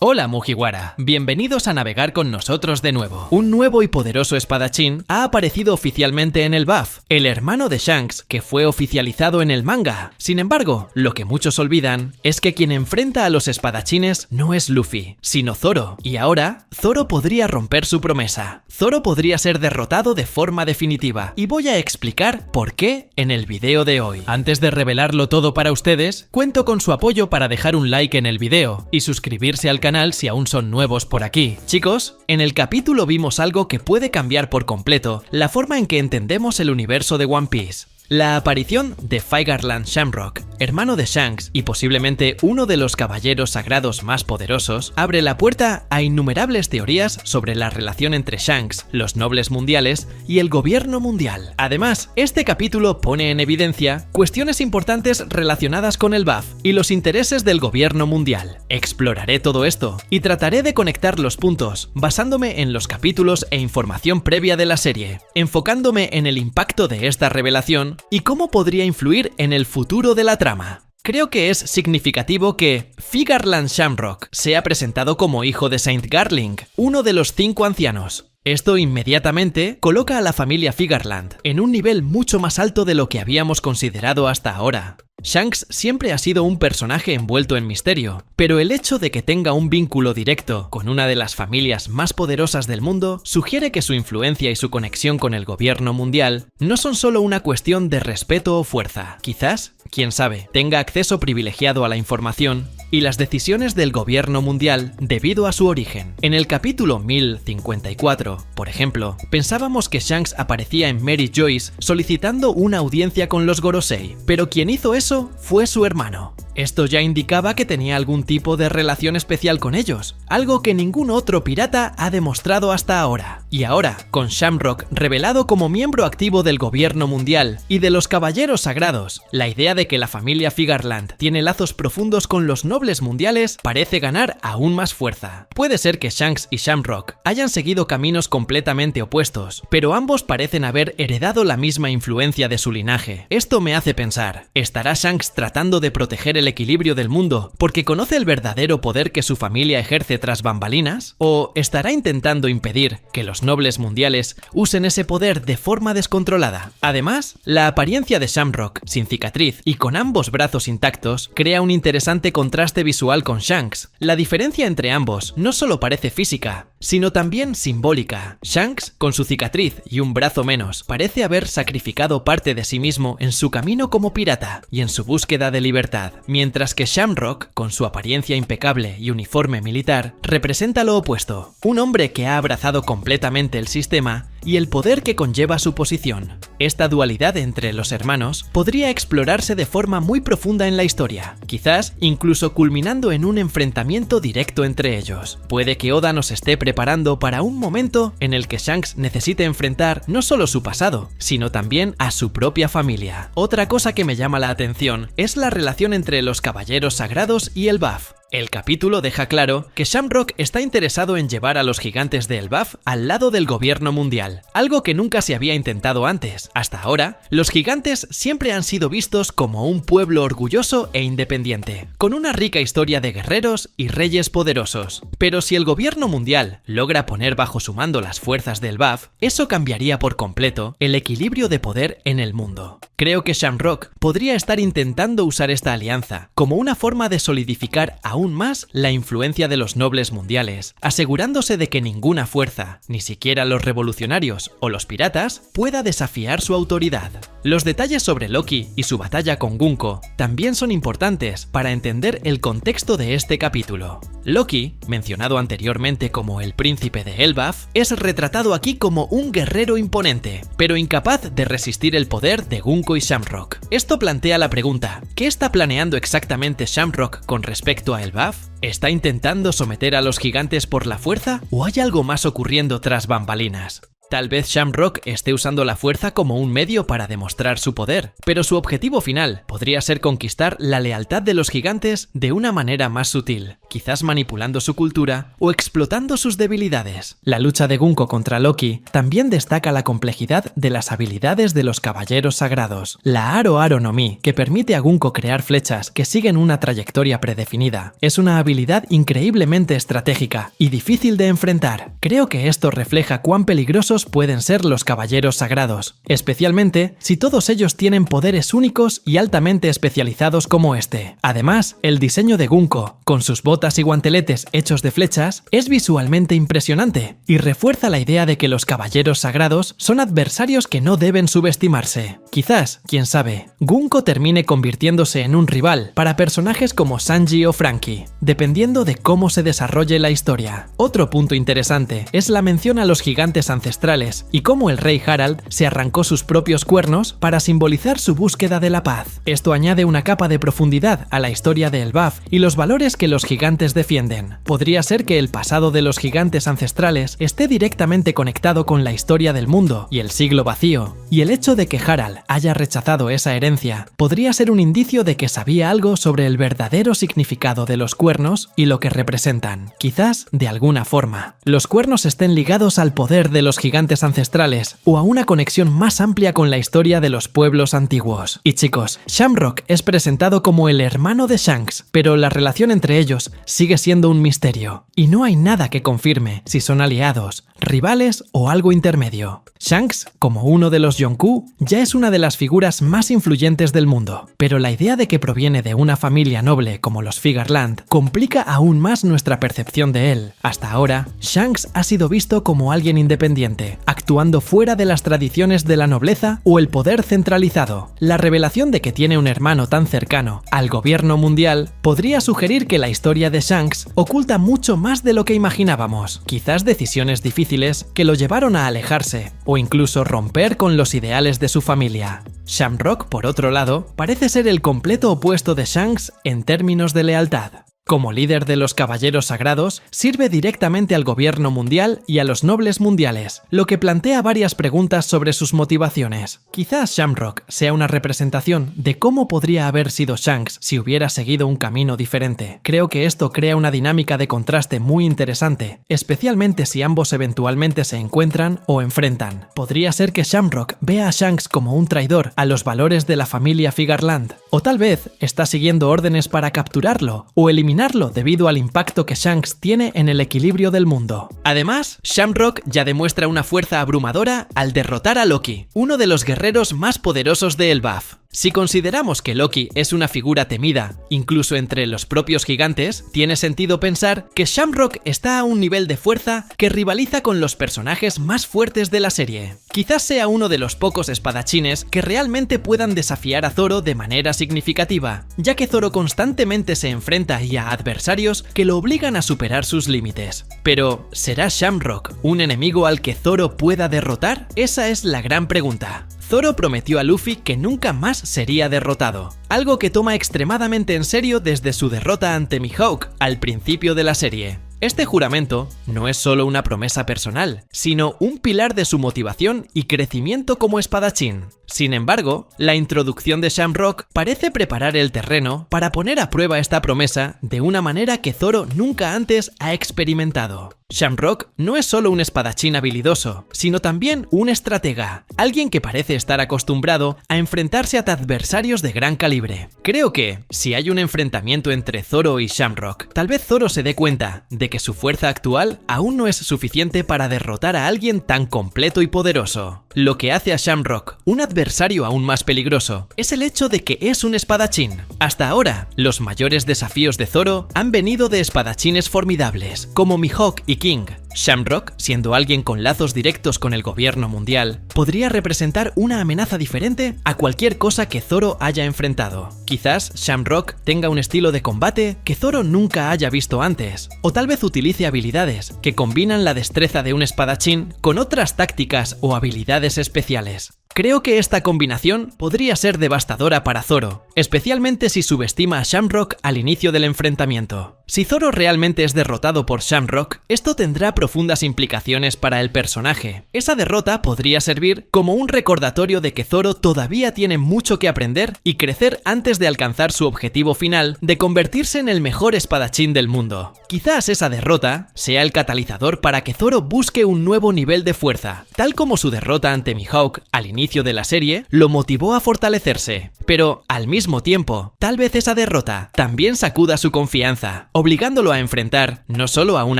Hola Mugiwara, bienvenidos a navegar con nosotros de nuevo. Un nuevo y poderoso espadachín ha aparecido oficialmente en el BAF, el hermano de Shanks, que fue oficializado en el manga. Sin embargo, lo que muchos olvidan es que quien enfrenta a los espadachines no es Luffy, sino Zoro. Y ahora, Zoro podría romper su promesa. Zoro podría ser derrotado de forma definitiva, y voy a explicar por qué en el video de hoy. Antes de revelarlo todo para ustedes, cuento con su apoyo para dejar un like en el video y suscribirse al canal si aún son nuevos por aquí. Chicos, en el capítulo vimos algo que puede cambiar por completo la forma en que entendemos el universo de One Piece. La aparición de Figarland Shamrock, hermano de Shanks y posiblemente uno de los caballeros sagrados más poderosos, abre la puerta a innumerables teorías sobre la relación entre Shanks, los nobles mundiales y el gobierno mundial. Además, este capítulo pone en evidencia cuestiones importantes relacionadas con el BAF y los intereses del gobierno mundial. Exploraré todo esto y trataré de conectar los puntos basándome en los capítulos e información previa de la serie, enfocándome en el impacto de esta revelación y cómo podría influir en el futuro de la trama. Creo que es significativo que Figarland Shamrock sea presentado como hijo de Saint Garling, uno de los 5 ancianos. Esto inmediatamente coloca a la familia Figarland en un nivel mucho más alto de lo que habíamos considerado hasta ahora. Shanks siempre ha sido un personaje envuelto en misterio, pero el hecho de que tenga un vínculo directo con una de las familias más poderosas del mundo sugiere que su influencia y su conexión con el gobierno mundial no son solo una cuestión de respeto o fuerza. Quizás, quién sabe, tenga acceso privilegiado a la información y las decisiones del gobierno mundial debido a su origen. En el capítulo 1054, por ejemplo, pensábamos que Shanks aparecía en Mary Joyce solicitando una audiencia con los Gorosei, pero quien hizo eso fue su hermano. Esto ya indicaba que tenía algún tipo de relación especial con ellos, algo que ningún otro pirata ha demostrado hasta ahora. Y ahora, con Shamrock revelado como miembro activo del gobierno mundial y de los caballeros sagrados, la idea de que la familia Figarland tiene lazos profundos con los nobles mundiales parece ganar aún más fuerza. Puede ser que Shanks y Shamrock hayan seguido caminos completamente opuestos, pero ambos parecen haber heredado la misma influencia de su linaje. Esto me hace pensar, ¿estará Shanks tratando de proteger el equilibrio del mundo porque conoce el verdadero poder que su familia ejerce tras bambalinas? ¿O estará intentando impedir que los nobles mundiales usen ese poder de forma descontrolada? Además, la apariencia de Shamrock, sin cicatriz y con ambos brazos intactos, crea un interesante contraste visual con Shanks. La diferencia entre ambos no solo parece física, sino también simbólica. Shanks, con su cicatriz y un brazo menos, parece haber sacrificado parte de sí mismo en su camino como pirata y en su búsqueda de libertad, mientras que Shamrock, con su apariencia impecable y uniforme militar, representa lo opuesto, un hombre que ha abrazado completamente el sistema y el poder que conlleva su posición. Esta dualidad entre los hermanos podría explorarse de forma muy profunda en la historia, quizás incluso culminando en un enfrentamiento directo entre ellos. Puede que Oda nos esté preparando para un momento en el que Shanks necesite enfrentar no solo su pasado, sino también a su propia familia. Otra cosa que me llama la atención es la relación entre los caballeros sagrados y el BAF. El capítulo deja claro que Shamrock está interesado en llevar a los gigantes del BAF al lado del gobierno mundial, algo que nunca se había intentado antes. Hasta ahora, los gigantes siempre han sido vistos como un pueblo orgulloso e independiente, con una rica historia de guerreros y reyes poderosos. Pero si el gobierno mundial logra poner bajo su mando las fuerzas del BAF, eso cambiaría por completo el equilibrio de poder en el mundo. Creo que Shamrock podría estar intentando usar esta alianza como una forma de solidificar aún más la influencia de los nobles mundiales, asegurándose de que ninguna fuerza, ni siquiera los revolucionarios o los piratas, pueda desafiar su autoridad. Los detalles sobre Loki y su batalla con Gunko también son importantes para entender el contexto de este capítulo. Loki, mencionado anteriormente como el príncipe de Elbaf, es retratado aquí como un guerrero imponente, pero incapaz de resistir el poder de Gunko y Shamrock. Esto plantea la pregunta, ¿qué está planeando exactamente Shamrock con respecto a Elbaf? ¿Está intentando someter a los gigantes por la fuerza o hay algo más ocurriendo tras bambalinas? Tal vez Shamrock esté usando la fuerza como un medio para demostrar su poder, pero su objetivo final podría ser conquistar la lealtad de los gigantes de una manera más sutil, quizás manipulando su cultura o explotando sus debilidades. La lucha de Gunko contra Loki también destaca la complejidad de las habilidades de los caballeros sagrados. La Aro Aro no Mi, que permite a Gunko crear flechas que siguen una trayectoria predefinida, es una habilidad increíblemente estratégica y difícil de enfrentar. Creo que esto refleja cuán peligrosos pueden ser los caballeros sagrados, especialmente si todos ellos tienen poderes únicos y altamente especializados como este. Además, el diseño de Gunko, con sus botas y guanteletes hechos de flechas, es visualmente impresionante y refuerza la idea de que los caballeros sagrados son adversarios que no deben subestimarse. Quizás, quién sabe, Gunko termine convirtiéndose en un rival para personajes como Sanji o Franky, dependiendo de cómo se desarrolle la historia. Otro punto interesante es la mención a los gigantes ancestrales y cómo el rey Harald se arrancó sus propios cuernos para simbolizar su búsqueda de la paz. Esto añade una capa de profundidad a la historia de Elbaf y los valores que los gigantes defienden. Podría ser que el pasado de los gigantes ancestrales esté directamente conectado con la historia del mundo y el siglo vacío, y el hecho de que Harald haya rechazado esa herencia podría ser un indicio de que sabía algo sobre el verdadero significado de los cuernos y lo que representan, quizás de alguna forma. Los cuernos estén ligados al poder de los gigantes ancestrales o a una conexión más amplia con la historia de los pueblos antiguos. Y chicos, Shamrock es presentado como el hermano de Shanks, pero la relación entre ellos sigue siendo un misterio, y no hay nada que confirme si son aliados, rivales o algo intermedio. Shanks, como uno de los Yonkou, ya es una de las figuras más influyentes del mundo, pero la idea de que proviene de una familia noble como los Figarland complica aún más nuestra percepción de él. Hasta ahora, Shanks ha sido visto como alguien independiente, actuando fuera de las tradiciones de la nobleza o el poder centralizado. La revelación de que tiene un hermano tan cercano al gobierno mundial podría sugerir que la historia de Shanks oculta mucho más de lo que imaginábamos, quizás decisiones difíciles que lo llevaron a alejarse o incluso romper con los ideales de su familia. Shamrock, por otro lado, parece ser el completo opuesto de Shanks en términos de lealtad. Como líder de los caballeros sagrados, sirve directamente al gobierno mundial y a los nobles mundiales, lo que plantea varias preguntas sobre sus motivaciones. Quizás Shamrock sea una representación de cómo podría haber sido Shanks si hubiera seguido un camino diferente. Creo que esto crea una dinámica de contraste muy interesante, especialmente si ambos eventualmente se encuentran o enfrentan. Podría ser que Shamrock vea a Shanks como un traidor a los valores de la familia Figarland, o tal vez está siguiendo órdenes para capturarlo o eliminarlo debido al impacto que Shanks tiene en el equilibrio del mundo. Además, Shamrock ya demuestra una fuerza abrumadora al derrotar a Loki, uno de los guerreros más poderosos de Elbaf. Si consideramos que Loki es una figura temida, incluso entre los propios gigantes, tiene sentido pensar que Shamrock está a un nivel de fuerza que rivaliza con los personajes más fuertes de la serie. Quizás sea uno de los pocos espadachines que realmente puedan desafiar a Zoro de manera significativa, ya que Zoro constantemente se enfrenta a adversarios que lo obligan a superar sus límites. Pero, ¿será Shamrock un enemigo al que Zoro pueda derrotar? Esa es la gran pregunta. Zoro prometió a Luffy que nunca más sería derrotado, algo que toma extremadamente en serio desde su derrota ante Mihawk al principio de la serie. Este juramento no es solo una promesa personal, sino un pilar de su motivación y crecimiento como espadachín. Sin embargo, la introducción de Shamrock parece preparar el terreno para poner a prueba esta promesa de una manera que Zoro nunca antes ha experimentado. Shamrock no es solo un espadachín habilidoso, sino también un estratega, alguien que parece estar acostumbrado a enfrentarse a adversarios de gran calibre. Creo que, si hay un enfrentamiento entre Zoro y Shamrock, tal vez Zoro se dé cuenta de que su fuerza actual aún no es suficiente para derrotar a alguien tan completo y poderoso. Lo que hace a Shamrock un adversario aún más peligroso es el hecho de que es un espadachín. Hasta ahora, los mayores desafíos de Zoro han venido de espadachines formidables, como Mihawk y King. Shamrock, siendo alguien con lazos directos con el gobierno mundial, podría representar una amenaza diferente a cualquier cosa que Zoro haya enfrentado. Quizás Shamrock tenga un estilo de combate que Zoro nunca haya visto antes, o tal vez utilice habilidades que combinan la destreza de un espadachín con otras tácticas o habilidades especiales. Creo que esta combinación podría ser devastadora para Zoro, especialmente si subestima a Shamrock al inicio del enfrentamiento. Si Zoro realmente es derrotado por Shamrock, esto tendrá profundas implicaciones para el personaje. Esa derrota podría servir como un recordatorio de que Zoro todavía tiene mucho que aprender y crecer antes de alcanzar su objetivo final de convertirse en el mejor espadachín del mundo. Quizás esa derrota sea el catalizador para que Zoro busque un nuevo nivel de fuerza, tal como su derrota ante Mihawk al inicio de la serie lo motivó a fortalecerse. Pero, al mismo tiempo, tal vez esa derrota también sacuda su confianza, obligándolo a enfrentar no solo a un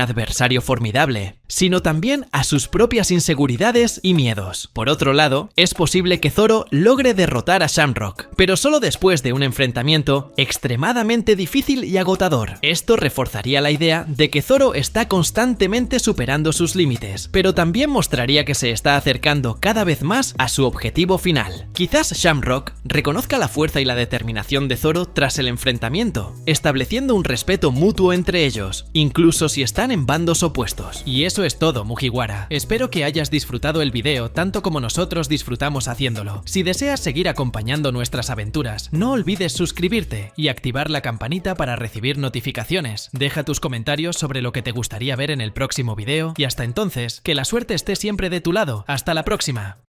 adversario formidable, sino también a sus propias inseguridades y miedos. Por otro lado, es posible que Zoro logre derrotar a Shamrock, pero solo después de un enfrentamiento extremadamente difícil y agotador. Esto reforzaría la idea de que Zoro está constantemente superando sus límites, pero también mostraría que se está acercando cada vez más a su objetivo final. Quizás Shamrock reconozca la fuerza y la determinación de Zoro tras el enfrentamiento, estableciendo un respeto mutuo entre ellos, incluso si están en bandos opuestos. Y eso es todo, Mugiwara. Espero que hayas disfrutado el video tanto como nosotros disfrutamos haciéndolo. Si deseas seguir acompañando nuestras aventuras, no olvides suscribirte y activar la campanita para recibir notificaciones. Deja tus comentarios sobre lo que te gustaría ver en el próximo video y hasta entonces, que la suerte esté siempre de tu lado. ¡Hasta la próxima!